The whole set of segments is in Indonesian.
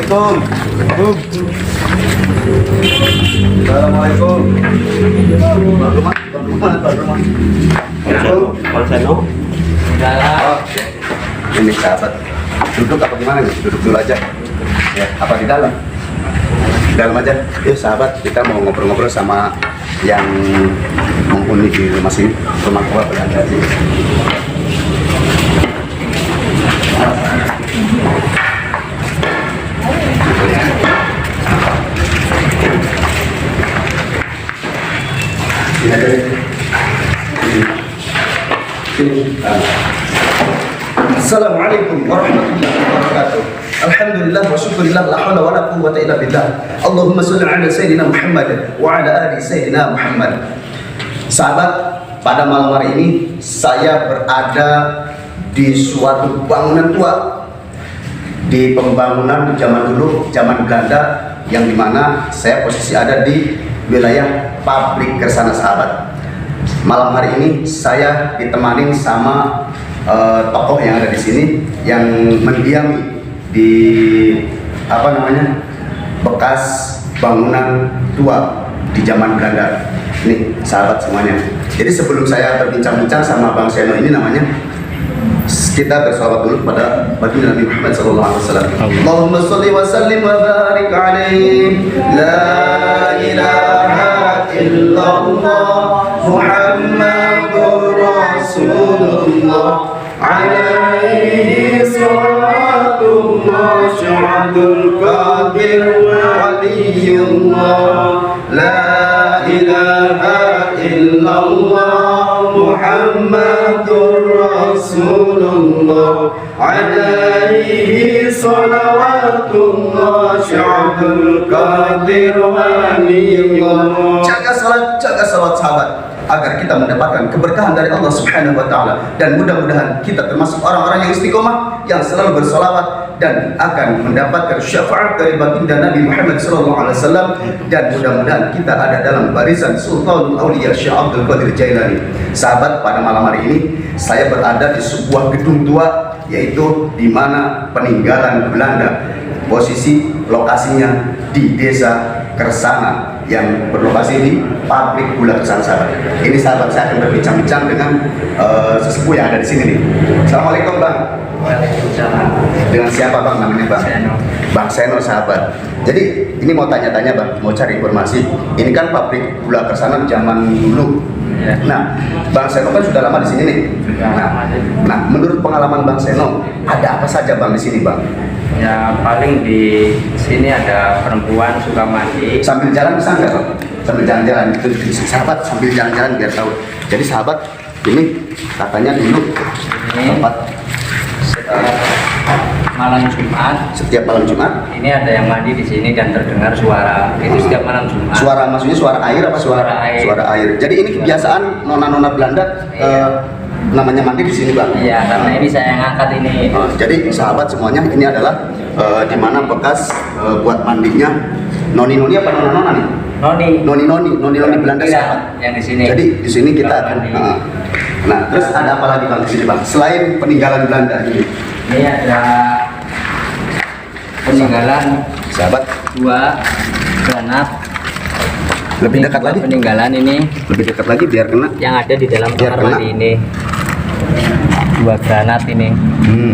Assalamualaikum. Assalamualaikum. Tuan rumah. Seno. Ini sahabat. Duduk apa gimana nih? Duduk dulu aja. Ya, apa di dalam? Di dalam aja. Ya sahabat, kita mau ngobrol-ngobrol sama yang menghuni di rumah sini, rumah tua berada di sini. Assalamualaikum warahmatullahi wabarakatuh. Alhamdulillah wa syukurillah, la haula wa la quwwata illa billah. Allahumma shalli ala sayyidina Muhammad wa ala ali sayyidina Muhammad. Sahabat, pada malam hari ini saya berada di suatu bangunan tua, di pembangunan di zaman dulu, zaman Belanda, yang dimana saya posisi ada di wilayah pabrik Kersana sahabat. Malam hari ini saya ditemani sama tokoh yang ada di sini yang mendiami di bekas bangunan tua di zaman Belanda. Ini sahabat semuanya. Jadi sebelum saya berbincang-bincang sama Bang Seno ini namanya, kita bersalawat dulu pada baginda Nabi Muhammad SAW. Allahumma sholli wa sallim wa barik alaihi. La ilaha illallah Muhammadur Rasulullah alaihi salatullah syuhadul qadir waliyullah. La ilaha illallah Muhammadur Rasulullah alaihi salawatullah syuhadul qadir waliyullah. Jaga salat sahabat, agar kita mendapatkan keberkahan dari Allah Subhanahu wa taala, dan mudah-mudahan kita termasuk orang-orang yang istiqomah, yang selalu bersolawat dan akan mendapatkan syafaat dari baginda Nabi Muhammad SAW, dan mudah-mudahan kita ada dalam barisan Sultanul Auliya Syekh Abdul Qadir Jailani. Sahabat, pada malam hari ini saya berada di sebuah gedung tua, yaitu di mana peninggalan Belanda. Posisi lokasinya di Desa Kersana yang berlokasi di pabrik gula Kersana sahabat. Ini sahabat, saya akan berbincang-bincang dengan sesepuh yang ada di sini nih. Assalamualaikum Bang. Waalaikumsalam. Dengan siapa Bang namanya Bang? Seno. Bang Seno sahabat. Jadi ini mau tanya-tanya Bang, mau cari informasi. Ini kan pabrik gula Kersana zaman dulu. Ya. Nah, Bang Seno kan sudah lama di sini nih. Nah, menurut pengalaman Bang Seno, ada apa saja Bang di sini Bang? Ya, paling di sini ada perempuan suka mandi. Sambil jalan bisa nggak Bang? Sambil jalan-jalan itu sahabat, sambil jalan-jalan biar tahu. Jadi sahabat, ini katanya dulu tempat setiap malam Jumat ini ada yang mandi di sini dan terdengar suara itu setiap malam Jumat. Suara maksudnya suara air apa suara air? Suara air. Jadi ini kebiasaan nona-nona Belanda namanya mandi di sini Bang. Iya, karena ini saya yang angkat ini. Jadi sahabat semuanya, ini adalah di mana bekas buat mandinya noni-noni apa nona-nona nih? Noni Belanda sahabat. Yang di sini. Jadi di sini kita akan nah, terus ada apa lagi Bang di sini Bang? Selain peninggalan Belanda ini. Ini ada peninggalan Sahabat, dua granat. lebih dekat lagi. Peninggalan ini Lebih dekat lagi biar kena. yang ada di dalam Biar kamar mandi ini. Dua granat ini.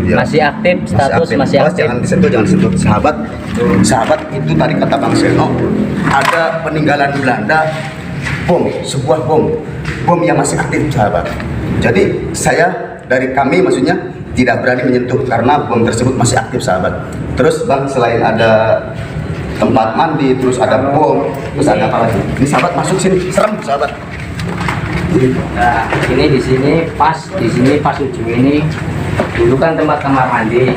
Ya. Masih aktif, status masih Awas, aktif. jangan disentuh. Sahabat itu tadi kata Bang Seno, ada peninggalan Belanda, sebuah bom yang masih aktif sahabat. Jadi dari kami maksudnya tidak berani menyentuh karena bom tersebut masih aktif sahabat. Terus Bang, selain ada tempat mandi, terus ada bom, terus ada apa lagi? Ini sahabat masuk sini, serem sahabat. Nah, ini di sini pas ujung ini dulu kan tempat kamar mandi.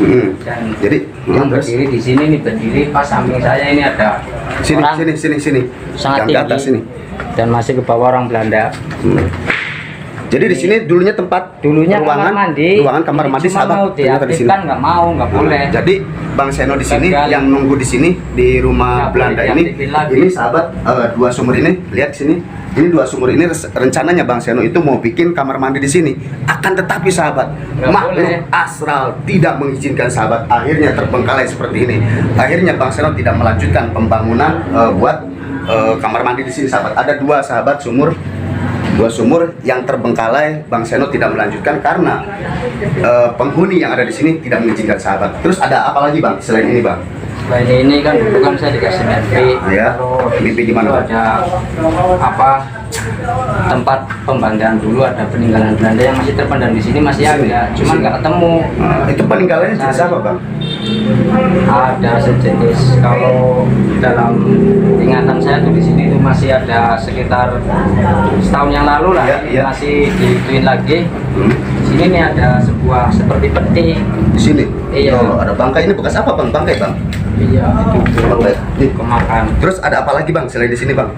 Dan jadi yang berdiri di sini nih, berdiri pas samping saya ini ada orang sini sangat yang di atas tinggi sini. dan masih ke bawah orang Belanda. Jadi di sini dulunya tempat Dulunya kamar mandi. ruangan kamar Ini mandi cuma sahabat. mau Ternyata di sini. diaktifkan nggak boleh. Jadi Bang Seno di sini Gagal. yang nunggu di sini di rumah Nggak Belanda boleh ini. diaktifin lagi. Ini sahabat, dua sumur ini, lihat sini. Ini dua sumur ini rencananya Bang Seno itu mau bikin kamar mandi di sini. Akan tetapi sahabat, Nggak makhluk boleh. astral tidak mengizinkan sahabat. Akhirnya terbengkalai seperti ini. Akhirnya Bang Seno tidak melanjutkan pembangunan buat kamar mandi di sini sahabat. Ada dua sahabat dua sumur yang terbengkalai. Bang Seno tidak melanjutkan karena penghuni yang ada di sini tidak mengizinkan sahabat. Terus ada apa lagi Bang selain ini Bang? Selain ini kan dulu kan saya dikasih mimpi. Ya, Kalau mimpi di mana, Pak? ada apa tempat pembantaian dulu, ada peninggalan Belanda yang masih terpendam di sini masih ada, cuman nggak ketemu. Itu peninggalannya jenis apa Bang? Ada sejenis, kalau dalam ingatan saya tuh di sini tuh masih ada sekitar setahun yang lalu lah, Iya, iya. masih dituin lagi. Di sini nih ada sebuah seperti peti. Di sini? Iya. Oh, ada bangkai. Ini bekas apa Bang? Bangkai Bang? Iya, itu Bangkai. Nih. kemakan. Terus ada apa lagi Bang selain di sini Bang?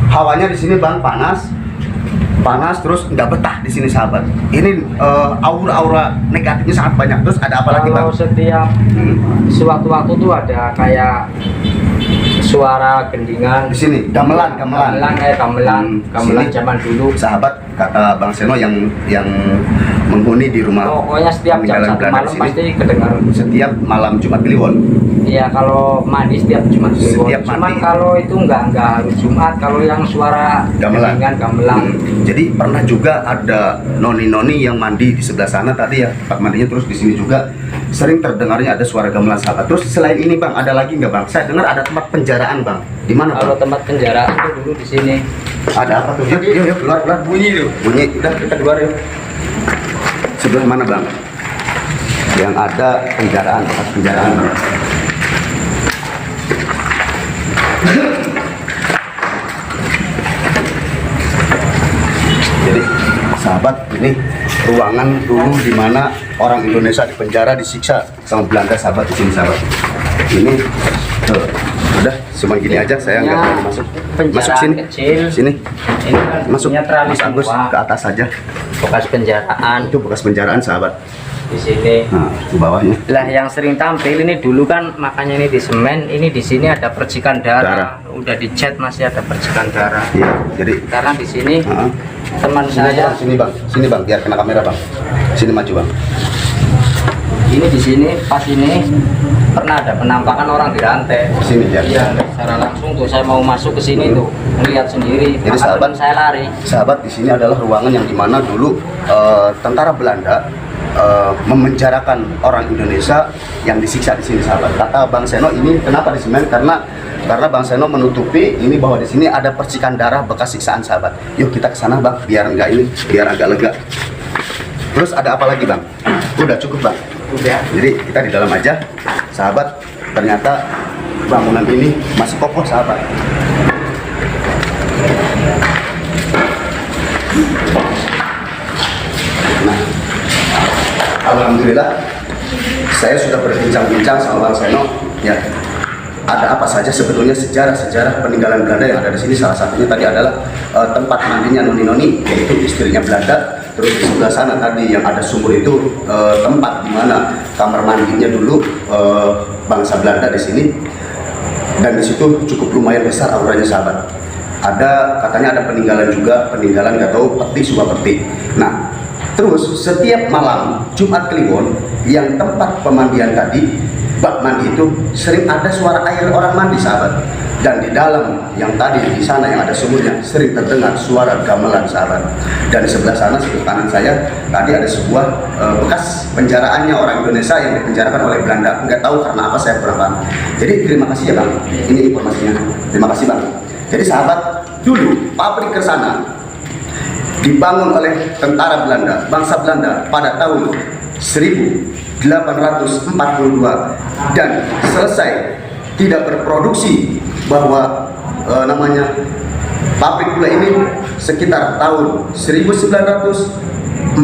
Hawanya di sini Bang panas, terus nggak betah di sini sahabat. Ini aura-aura negatifnya sangat banyak. Terus ada apa lagi Bang? Kalau setiap sewaktu-waktu tuh ada kayak suara gendingan Di sini gamelan. gamelan Sini. zaman dulu. Sahabat kata Bang Seno yang menghuni di rumah Pokoknya setiap jam peninggalan 1 Belanda malam di sini. pasti kedengar. Setiap malam Jumat Kliwon. Iya, kalau mandi setiap Jumat Kliwon. Setiap Cuman mandi. kalau itu nggak harus Jumat, kalau yang suara Gamelan. gendingan gamelan. Jadi pernah juga ada noni-noni yang mandi di sebelah sana tadi ya, tempat mandinya. Terus di sini juga sering terdengarnya ada suara gamelan sahabat. Terus selain ini Bang, ada lagi nggak Bang? Saya dengar ada tempat penjaraan Bang. Di mana Kalau Bang? tempat penjaraan itu dulu di sini. Ada apa tuh? Yuk, keluar. Bunyi tuh. Bunyi, udah kita keluar yuk. Sebelah mana Bang? Yang ada penjaraan, bekas penjaraan Bang. Jadi sahabat, ini ruangan dulu di mana orang Indonesia di penjara disiksa sama Belanda sahabat di sini sahabat. Ini tuh, udah cuma gini aja, saya nggak berani masuk. Masuk Penjaraan sini, kecil. sini, Ini kan masuk. punya teralis Mas Agus semua. ke atas saja. Bekas penjaraan Itu bekas penjaraan sahabat. di sini. Nah, ke bawahnya. Lah yang sering tampil ini dulu kan makanya ini di semen, ini di sini ada percikan darah. Udah dicat masih ada percikan darah. Iya, jadi Karena di sini Heeh. teman Sini aja, saya sini bang, biar kena kamera bang. Sini maju bang. ini di sini pas ini pernah ada penampakan orang dirantai. Sini ya. Iya, secara langsung tuh saya mau masuk ke sini tuh melihat sendiri. Jadi Maka sahabat, teman saya lari. Sahabat, di sini adalah ruangan yang dimana dulu tentara Belanda memenjarakan orang Indonesia yang disiksa di sini sahabat. Kata Bang Seno ini kenapa di semen? Karena Bang Seno menutupi ini bahwa di sini ada percikan darah bekas siksaan sahabat. Yuk kita ke sana bang, biar enggak ini, biar agak lega. Terus ada apa lagi bang? Udah cukup bang. Udah. Jadi kita di dalam aja, sahabat. Ternyata bangunan ini masih kokoh sahabat. Nah, alhamdulillah saya sudah berbincang-bincang sama Bang Seno. Ya, ada apa saja sebetulnya sejarah-sejarah peninggalan Belanda yang ada di sini. Salah satunya tadi adalah tempat mandinya noni-noni, yaitu istrinya Belanda. Terus di sebelah sana tadi yang ada sumur itu tempat di mana kamar mandinya dulu bangsa Belanda di sini. Dan di situ cukup lumayan besar auranya sahabat. Ada katanya ada peninggalan juga, peninggalan nggak tahu peti, sebuah peti. Nah, terus setiap malam Jumat Kliwon yang tempat pemandian tadi, bak mandi itu sering ada suara air orang mandi sahabat. Dan di dalam yang tadi di sana yang ada sumurnya sering terdengar suara gamelan sahabat. Dan di sebelah sana sebelah kanan saya tadi ada sebuah bekas penjaraannya orang Indonesia yang dipenjarakan oleh Belanda. Nggak tahu karena apa, saya kurang paham. Jadi terima kasih ya bang, ini informasinya. Terima kasih bang. Jadi sahabat, dulu pabrik kersana dibangun oleh tentara Belanda, bangsa Belanda pada tahun 1842 dan selesai tidak berproduksi, bahwa namanya pabrik gula ini sekitar tahun 1943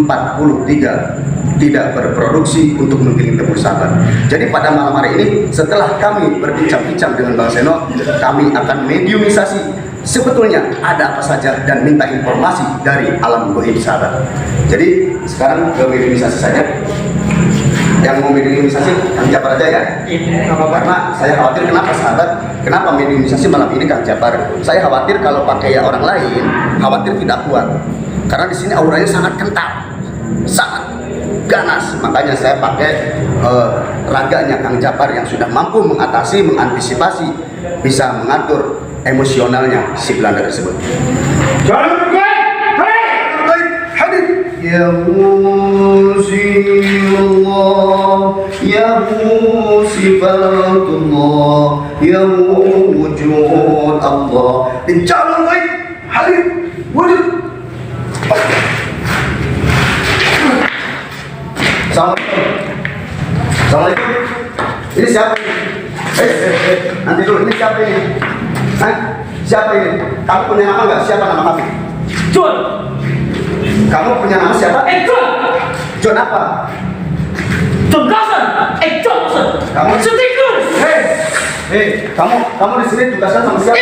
tidak berproduksi untuk menggiling tepung sahabat. Jadi pada malam hari ini setelah kami berbincang-bincang dengan Bang Seno, kami akan mediumisasi sebetulnya ada apa saja dan minta informasi dari alam gaib sahabat. Jadi sekarang ke mediumisasi saja. Yang mau mediumisasi Kang Japar aja ya. Karena saya khawatir kenapa sahabat, kenapa mediumisasi malam ini Kang Japar? Saya khawatir kalau pakai orang lain, khawatir tidak kuat. Karena di sini auranya sangat kental, sangat ganas. Makanya saya pakai raganya Kang Japar yang sudah mampu mengatasi, mengantisipasi, bisa mengatur emosionalnya si Belanda tersebut. Jangan Ya Musiallah, Ya Musifatullah, Ya Wujud Allah. Jalan baik, hadir, wujud. Assalamualaikum. Ini siapa ini? Nanti dulu, ini siapa ini? Siapa ini? Kamu punya nama nggak? Siapa nama kamu? John. Kamu punya nama siapa? John. John apa? John Dawson. Johnson. Kamu Stickers. Kamu di sini tugasnya sama siapa?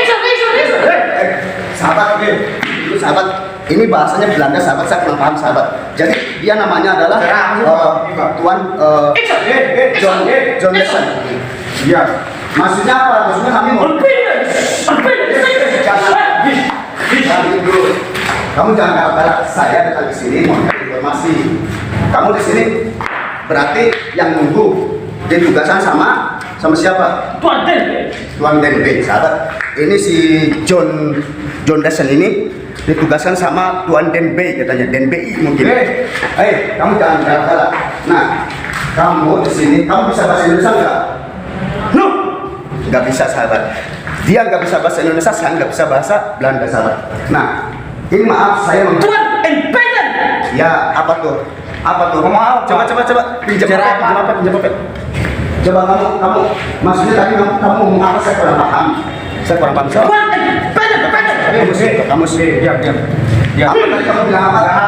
Sahabat, itu sahabat. Ini bahasanya Belanda sahabat, saya kurang paham sahabat. Jadi dia namanya adalah Tuan John Lesson. Iya. Maksudnya apa? Maksudnya kami mau. Jangan dulu. Kamu jangan galak. Saya datang ke sini mau cari informasi. Kamu di sini berarti yang nunggu ditugaskan sama siapa? Tuan Den. Tuan Denbe, sahabat. Ini si John Lesson ini ditugaskan sama Tuan Denbe katanya, Denbi mungkin. Kamu jangan galak. Nah, kamu di sini, kamu bisa bahasa Indonesia nggak? No, nggak bisa sahabat. Dia nggak bisa bahasa Indonesia, saya nggak bisa bahasa Belanda sahabat. Nah, ini maaf saya Tuan Independen. Ya, apa tuh? Apa tuh? Maaf, coba pinjam apa? Coba kamu maksudnya tadi kamu ngomong apa? Saya kurang paham. Tuan Independen. Kamu sih diam. Apa tadi kamu bilang apa?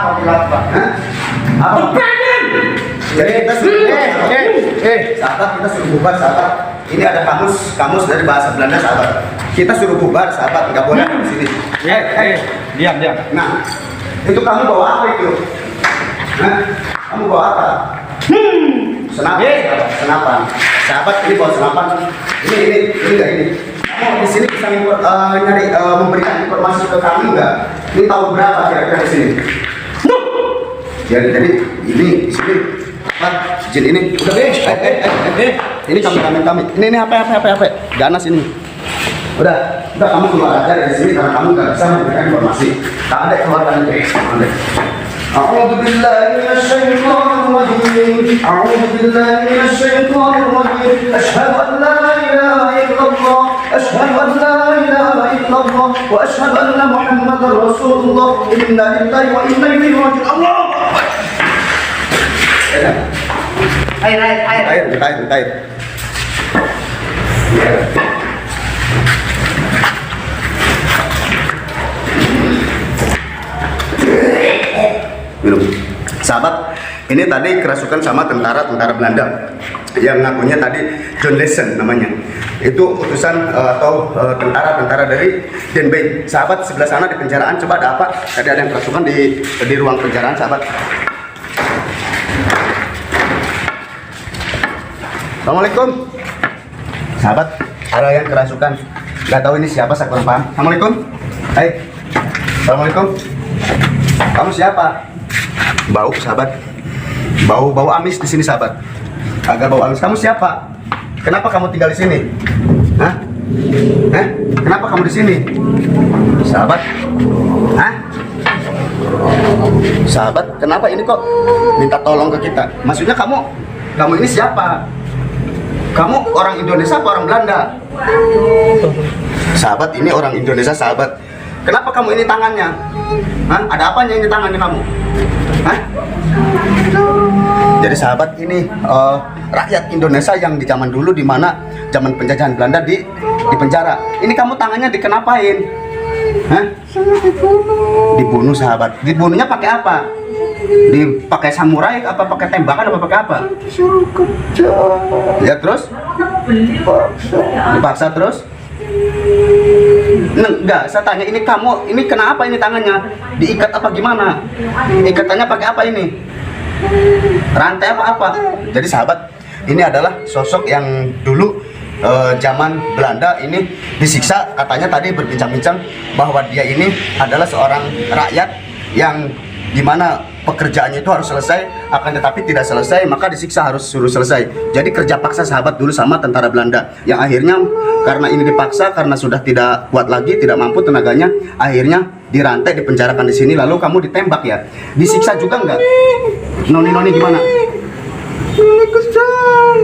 Apa? Independen. Jadi kita sahabat, kita suruh bubar sahabat. Ini ada kamus dari bahasa Belanda sahabat. Kita suruh bubar sahabat, nggak boleh di sini. Diam. Nah, itu kamu bawa apa itu? Kamu bawa apa? Senapan. Sahabat ini bawa senapan. Ini enggak ini. Kamu di sini bisa nyari memberikan informasi ke kami enggak? Ini tahu berapa kira-kira di sini? Jadi ini di sini. Jin ini udah ini kami. Ini apa? Ganas ini. Udah kamu keluar aja dari sini karena kamu nggak bisa memberikan informasi. Tak ada keluarkan itu. A'udzu billahi minasyaitonir rajim. A'udzu billahi minasyaitonir rajim. Asyhadu an la ilaha illallah. Asyhadu an la ilaha illallah wa asyhadu anna Muhammadar Rasulullah. Inna lillahi wa inna ilaihi raji'un. Allahu Akbar. Air. Minum. Sahabat, ini tadi kerasukan sama tentara Belanda yang ngakunya tadi John Lesson namanya. Itu utusan atau tentara dari Denbe. Sahabat, sebelah sana di penjaraan coba ada apa? Tadi ada yang kerasukan di ruang penjaraan sahabat. Assalamualaikum. Sahabat, ada yang kerasukan. Gak tahu ini siapa, saya kurang paham. Assalamualaikum. Hai. Assalamualaikum. Kamu siapa? Bau sahabat. Bau amis di sini sahabat. Agak bau amis. Kamu siapa? Kenapa kamu tinggal di sini? Hah? Kenapa kamu di sini? Sahabat. Hah? Sahabat, kenapa ini kok minta tolong ke kita? Maksudnya kamu ini siapa? Kamu orang Indonesia apa orang Belanda? Sahabat, ini orang Indonesia sahabat. Kenapa kamu ini tangannya? Hah? Ada apanya ini tangannya kamu? Hah? Jadi sahabat, ini rakyat Indonesia yang di zaman dulu, di mana zaman penjajahan Belanda di penjara. Ini kamu tangannya dikenapain? Hah? Dibunuh sahabat. Dibunuhnya pakai apa? Dipakai samurai apa pakai tembakan apa pakai apa? Ya terus? Dipaksa terus? Enggak, saya tanya ini kamu, ini kenapa ini tangannya? Diikat apa gimana? Ikatannya pakai apa ini? Rantai apa? Jadi sahabat, ini adalah sosok yang dulu zaman Belanda ini disiksa. Katanya tadi berbincang-bincang bahwa dia ini adalah seorang rakyat yang dimana pekerjaannya itu harus selesai, akan tetapi tidak selesai maka disiksa, harus suruh selesai. Jadi kerja paksa sahabat dulu sama tentara Belanda, yang akhirnya karena ini dipaksa, karena sudah tidak kuat lagi, tidak mampu tenaganya, akhirnya dirantai, dipenjarakan di sini. Lalu kamu ditembak ya, disiksa juga enggak? Noni gimana?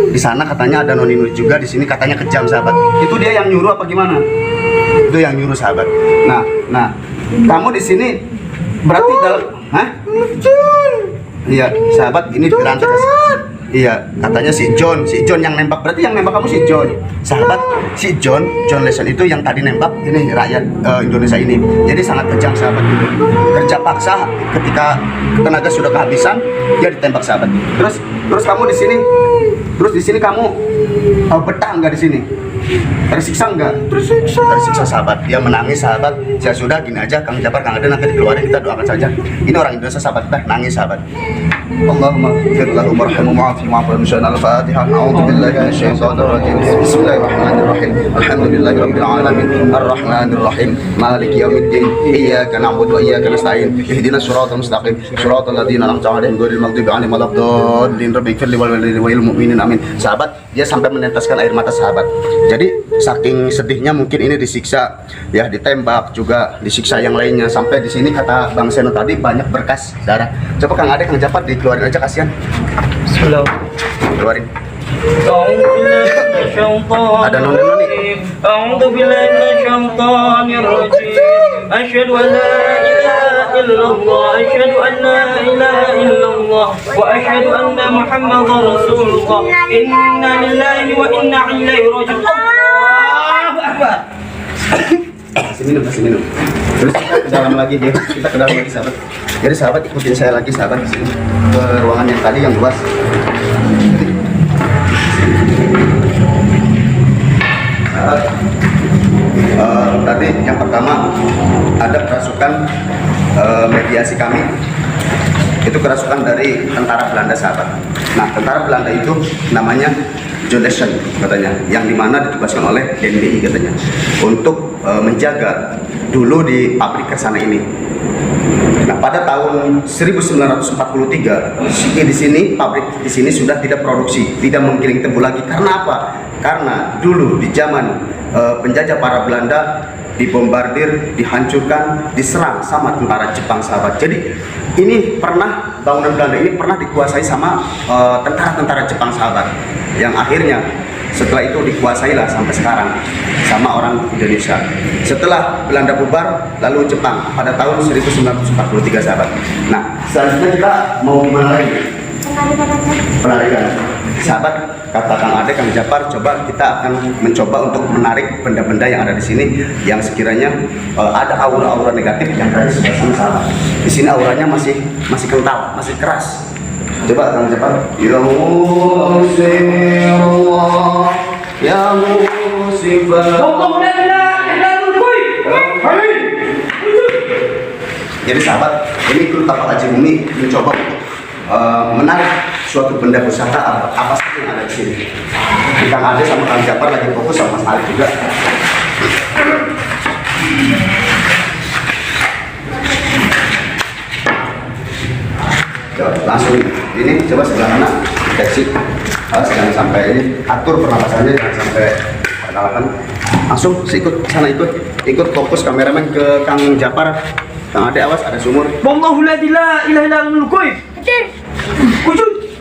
Di sana katanya ada noni juga, di sini katanya kejam sahabat. Itu dia yang nyuruh apa gimana? Itu yang nyuruh sahabat. Nah, kamu di sini berarti dalam, hah? Iya, sahabat, ini dirantai. Iya, katanya si John yang nembak. Berarti yang nembak kamu si John. Sahabat, si John Lesson itu yang tadi nembak ini rakyat Indonesia ini. Jadi sangat kejam sahabat itu. Kerja paksa, ketika tenaga sudah kehabisan, dia ditembak sahabat. Terus kamu di sini, kamu betah nggak di sini? Tersiksa nggak? Tersiksa sahabat. Dia menangis sahabat. Ya sudah, gini aja, Kang Japar, Kang Ade nanti dikeluarin, kita doakan saja. Ini orang Indonesia sahabat, kita nangis sahabat. Allahumma ighfir lahu warhamhu wa'afi wa'fu anhu. Al-Fatihah. A'udzu billahi minasyaitonir rajim. Bismillahirrahmanirrahim. Alhamdulillahi rabbil alamin. Arrahmanir rahim. Maliki yaumiddin. Iyyaka na'budu wa iyyaka nasta'in. Ihdinas siratal mustaqim. Siratal ladzina an'amta 'alaihim ghairil maghdubi 'alaihim waladdallin. Rabbighfir li wal mu'minin amin. Sahabat, dia sampai meneteskan air mata sahabat. Jadi saking sedihnya mungkin ini disiksa, ya ditembak juga, disiksa yang lainnya. Sampai di sini kata Bang Seno tadi banyak berkas darah. Coba Kang Ade, Kang Japar dikeluarin aja, kasihan. Bismillah. Keluarin. Ada noni. A'udzu billahi minasyaitonir rajim. Asyhadu an la ilaha illallah, asyhadu an la ilaha illallah, wa asyhadu anna Muhammadar Rasulullah. Inna lillahi wa inna ilaihi raji'un. Allahu akbar. Kasih minum. Terus kita ke dalam lagi dia. Kita ke dalam lagi sahabat. Jadi sahabat, ikutin saya lagi sahabat ke sini, ke ruangan yang tadi yang luas. Tadi yang pertama ada kerasukan mediasi kami. Itu kerasukan dari tentara Belanda sahabat. Nah, tentara Belanda itu namanya John Lesson katanya, yang dimana ditugaskan oleh DNI katanya untuk menjaga dulu di pabrik kesana ini. Nah, pada tahun 1943 di sini pabrik di sini sudah tidak produksi, tidak menggiling tebu lagi. Karena apa? Karena dulu di zaman penjajah para Belanda dibombardir, dihancurkan, diserang sama tentara Jepang sahabat. Jadi ini pernah, bangunan Belanda ini pernah dikuasai sama tentara-tentara Jepang sahabat, yang akhirnya setelah itu dikuasailah sampai sekarang sama orang Indonesia. Setelah Belanda bubar, lalu Jepang pada tahun 1943 sahabat. Nah, selanjutnya kita mau gimana lagi? Penarikan sahabat, kata Kang Ade, Kang Japar, coba kita akan mencoba untuk menarik benda-benda yang ada di sini yang sekiranya ada aura-aura negatif yang tadi sudah sama-sama. Di sini auranya masih kental, masih keras. Coba Kang Japar. Ya Musibah, ya Musibah. Jadi sahabat, ini kru kapal Haji Bumi mencoba untuk menarik suatu benda pusaka apa saja yang ada di sini. Kang Ade sama Kang Japar lagi fokus sama Mas Ali juga. Coba, langsung ini coba sebelah mana deteksi, jangan sampai ini, atur pernapasannya, jangan sampai pergalakan. Langsung ikut sana, ikut fokus kameramen ke Kang Japar. Kang Ade, awas ada sumur. Wallahu la ilaha illa huwa. Wujud.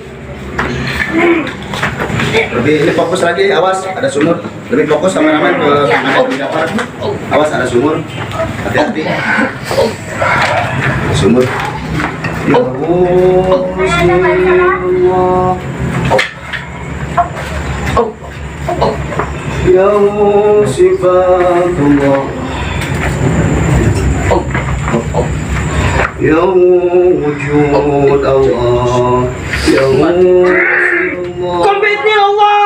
Lebih ini fokus lagi, awas ada sumur. Lebih fokus kameramen ke Kang Ade, Kang Japar. Awas ada sumur. Hati-hati. Sumur. Ya Ya Sifatullah, Ya Wujud Allah, Ya Wujud Allah.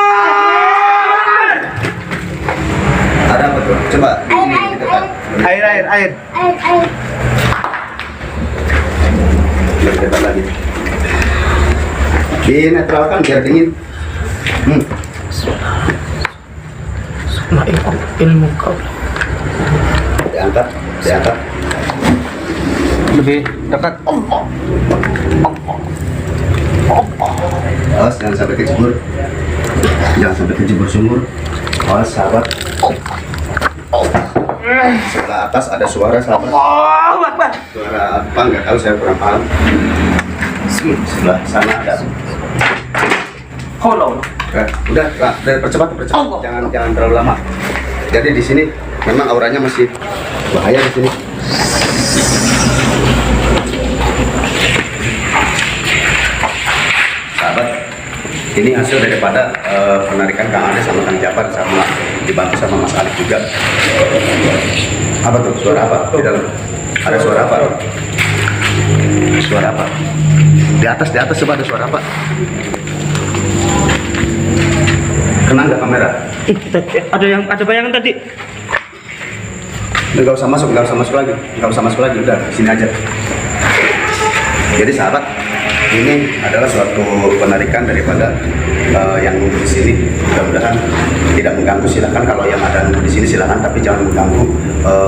Ada apa tuh? Coba ini di dekat. Air. Biar dekat lagi. Dinetralkan biar dingin. Ilmu kau. Diangkat. Lebih dekat. Awas jangan sampai kejebur. Sumur. Awas sahabat. Sebelah atas ada suara sahabat. Allahu Akbar. Suara apa nggak tahu, saya kurang paham. Sebelah sana ada. Kolong. Udah percepat. Jangan terlalu lama. Jadi di sini memang auranya masih bahaya di sini. Sahabat, ini hasil daripada penarikan Kang Ade sama Kang Jafar sama dibantu sama Mas Alif juga. Apa tuh? Suara apa? Di dalam. Ada suara apa? Suara apa? Di atas coba ada suara apa? Kena nggak kamera? Ada bayangan tadi. Nggak usah masuk lagi, udah sini aja. Jadi sahabat, ini adalah suatu penarikan daripada yang nunggu di sini. Mudah-mudahan tidak mengganggu. Silakan kalau yang ada nunggu di sini silakan, tapi jangan mengganggu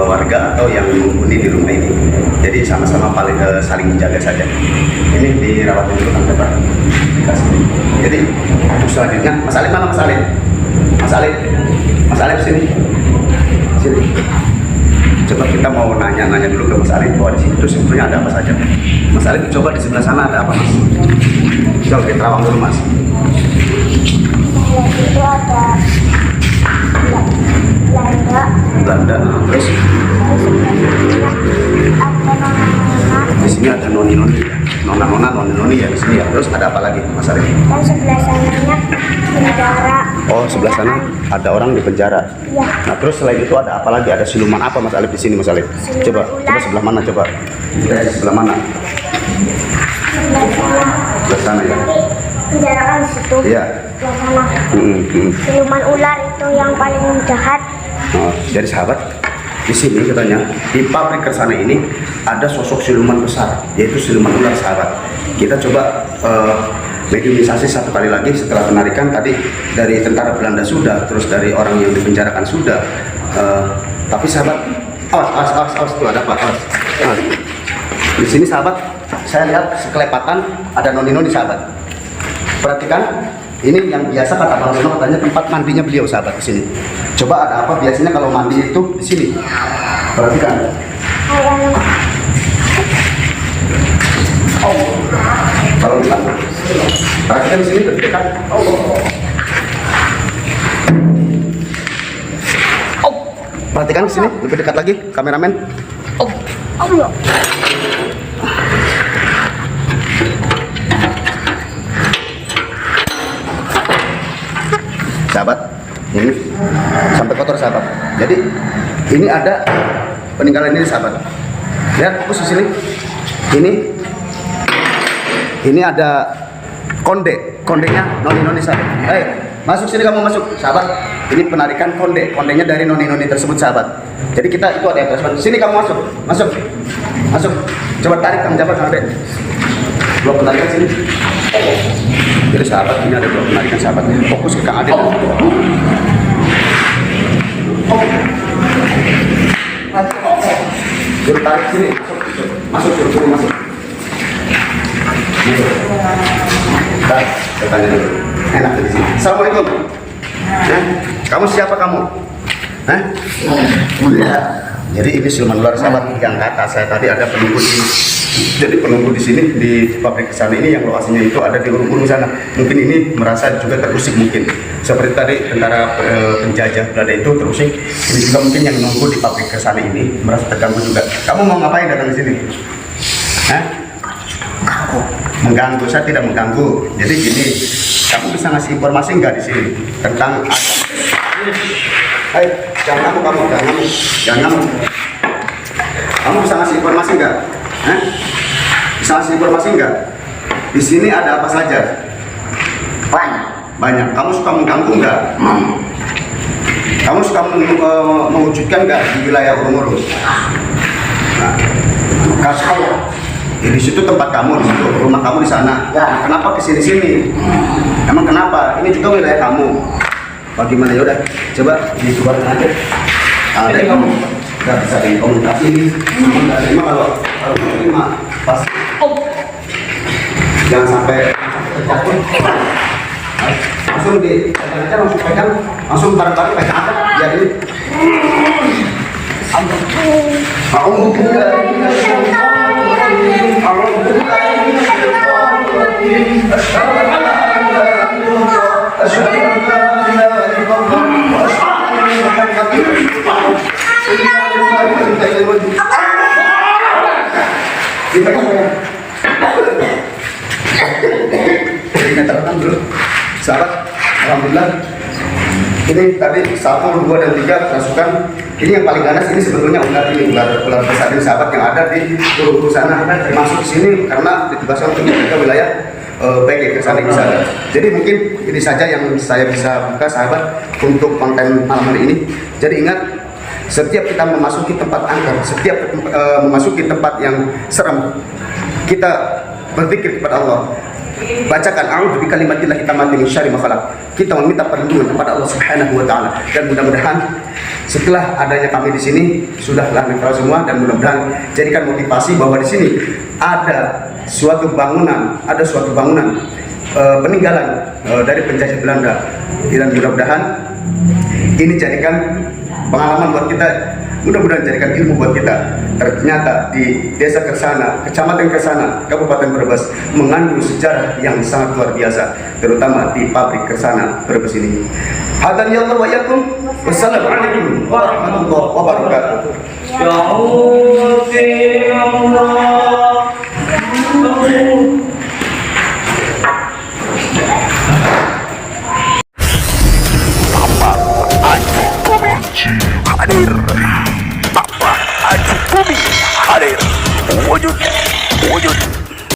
warga atau yang menghuni di rumah ini. Jadi sama-sama saling menjaga saja. Ini dirawat dulu kan Pak. Jadi untuk selanjutnya, Mas Alif mana Mas Alif? Mas Alif sini. Coba kita mau nanya dulu ke Mas Alif bahwa di situ sebetulnya ada apa saja. Mas Alif coba di sebelah sana ada apa Mas? Coba kita terawang dulu Mas. Itu ada Belanda, terus di sini ada noni-noni ya, noni-noni ya di sini ya. Terus ada apa lagi Mas Alif? dan sebelah sananya penjara. Oh sebelah sana ada orang di penjara. Iya. Nah terus selain itu ada apa lagi? Ada siluman apa Mas Alif di sini Mas Alif? Coba sebelah mana coba? Di sebelah mana? Sebelah sana ya. Penjara kan di situ. Iya. Sebelah sana. Siluman ular itu yang paling jahat. Oh, jadi sahabat, di sini katanya di pabrik kersana ini ada sosok siluman besar, yaitu siluman ular sahabat. Kita coba mediumisasi satu kali lagi setelah penarikan tadi dari tentara Belanda sudah, terus dari orang yang dipenjarakan sudah. Tapi sahabat, awas tuh ada apa? Awas. Di sini sahabat, saya lihat sekelepatan ada noni-noni sahabat. Perhatikan. Ini yang biasa kata Bang Leno katanya tempat mandinya beliau sahabat di sini. Coba ada apa biasanya kalau mandi itu di sini. Perhatikan. Kalau bilang, perhatikan di sini dekat. Perhatikan di sini lebih dekat lagi kameramen. Sahabat, ini sampai kotor sahabat. Jadi ini ada peninggalan ini sahabat. Lihat fokus di sini. Ini ada kondenya noni-noni sahabat. Masuk sini kamu masuk sahabat. Ini penarikan kondenya dari noni-noni tersebut sahabat. Jadi kita itu ada yang tersebut. Sini kamu masuk. Coba tarik kamu Jafar sampai. Dua penarikan sini. Jadi sahabat, ini ada dua penarikan sahabat. Fokus ke Kang Ade. Suruh tarik sini. Masuk. Kita tanya dulu. Enak di sini. Assalamualaikum. Kamu siapa kamu? Jadi ini siluman ular sahabat yang kata saya tadi ada penunggu di. Jadi penunggu di sini di pabrik sana ini yang lokasinya itu ada di urung-urung sana. Mungkin ini merasa juga terusik mungkin. Seperti tadi tentara penjajah Belanda itu terusik. Ini juga mungkin yang nunggu di pabrik sana ini merasa terganggu juga. Kamu mau ngapain datang di sini? Mengganggu. Saya tidak mengganggu. Jadi gini, kamu bisa ngasih informasi nggak di sini tentang jangan ngamuk. Kamu bisa ngasih informasi nggak? Bisa ngasih informasi nggak? Di sini ada apa saja? Banyak. Kamu suka mengganggu nggak? Kamu suka mewujudkan nggak di wilayah Urung-Urung? Nah, kalau di situ tempat kamu, di situ rumah kamu di sana. Nah, kenapa kesini-sini? Emang kenapa? Ini juga wilayah kamu. Bagaimana ya udah? Coba dikeluarkan aja. Ada yang kamu nggak bisa dikomunikasi. Nggak terima kalau terima pas. Jangan sampai tercampur. Langsung langsung pegang, langsung bareng-bareng pegang apa? Ya ini. Sahabat, alhamdulillah ini tadi 1, 2, dan 3 kerasukan. Ini yang paling ganas ini sebetulnya ular besar ini sahabat yang ada di Urung sana masuk sini karena ditugaskan untuk menjaga wilayah baik ke sana bisa. Jadi mungkin ini saja yang saya bisa buka sahabat untuk konten malam hari ini. Jadi ingat, setiap kita memasuki tempat angker, setiap memasuki tempat yang serem, kita berzikir kepada Allah. Bacakan a'udzu bikalimatillahi tammati min syarri ma khalaq. Kita meminta perlindungan kepada Allah Subhanahu wa taala dan mudah-mudahan setelah adanya kami di sini sudahlah netral semua, dan mudah-mudahan jadikan motivasi bahwa di sini ada suatu bangunan, peninggalan dari penjajah Belanda, dan mudah-mudahan ini jadikan pengalaman buat kita, mudah-mudahan jadikan ilmu buat kita. Ternyata di desa Kersana, kecamatan Kersana, Kabupaten Brebes mengandung sejarah yang sangat luar biasa, terutama di pabrik Kersana Brebes ini. Hadan ya Allah wa yakum. Wassalamualaikum warahmatullahi wabarakatuh. Ya Allah. Hadir Bapak Haji Bumi hadir wujud